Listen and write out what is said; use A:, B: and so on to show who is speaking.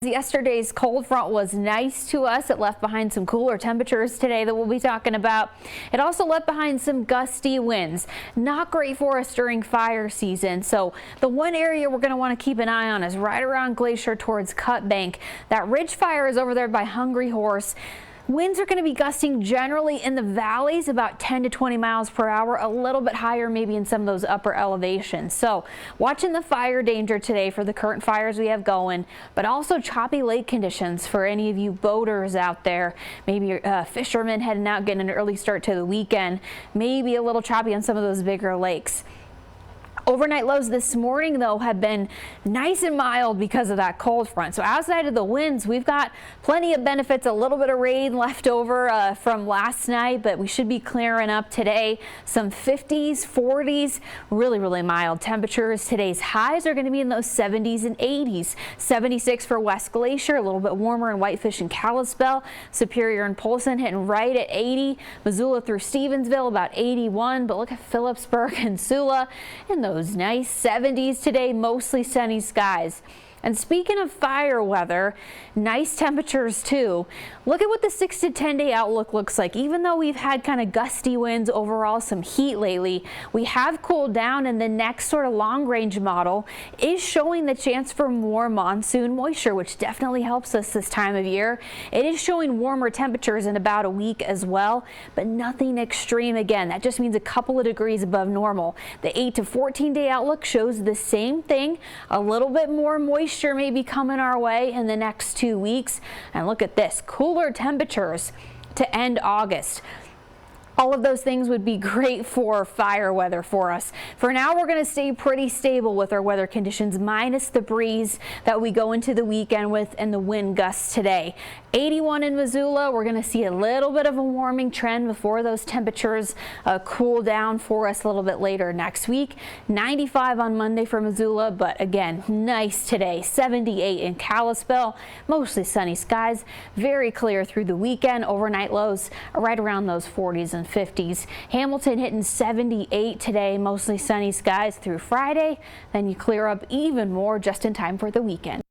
A: Yesterday's cold front was nice to us. It left behind some cooler temperatures today that we'll be talking about. It also left behind some gusty winds. Not great for us during fire season. So the one area we're going to want to keep an eye on is right around Glacier towards Cut Bank. That ridge fire is over there by Hungry Horse. Winds are going to be gusting generally in the valleys about 10 to 20 miles per hour, a little bit higher maybe in some of those upper elevations. So watching the fire danger today for the current fires we have going, but also choppy lake conditions for any of you boaters out there, maybe fishermen heading out getting an early start to the weekend, maybe a little choppy on some of those bigger lakes. Overnight lows this morning, though, have been nice and mild because of that cold front. So outside of the winds, we've got plenty of benefits, a little bit of rain left over from last night, but we should be clearing up today. Some 50s, 40s, really mild temperatures. Today's highs are going to be in those 70s and 80s. 76 for West Glacier, a little bit warmer in Whitefish and Kalispell. Superior and Polson hitting right at 80. Missoula through Stevensville about 81, but look at Phillipsburg and Sula in those nice 70s today, mostly sunny skies. And speaking of fire weather, nice temperatures too. Look at what the 6 to 10 day outlook looks like. Even though we've had kind of gusty winds, overall some heat lately, we have cooled down, and the next sort of long range model is showing the chance for more monsoon moisture, which definitely helps us this time of year. It is showing warmer temperatures in about a week as well, but nothing extreme. Again, that just means a couple of degrees above normal. The 8 to 14 day outlook shows the same thing, a little bit more moisture may be coming our way in the next 2 weeks. And look at this, cooler temperatures to end August. All of those things would be great for fire weather for us. For now, we're going to stay pretty stable with our weather conditions, minus the breeze that we go into the weekend with and the wind gusts today. 81 in Missoula. We're going to see a little bit of a warming trend before those temperatures cool down for us a little bit later next week. 95 on Monday for Missoula, but again, nice today. 78 in Kalispell. Mostly sunny skies. Very clear through the weekend. Overnight lows are right around those 40s and 50s. Hamilton hitting 78 today, mostly sunny skies through Friday. Then you clear up even more just in time for the weekend.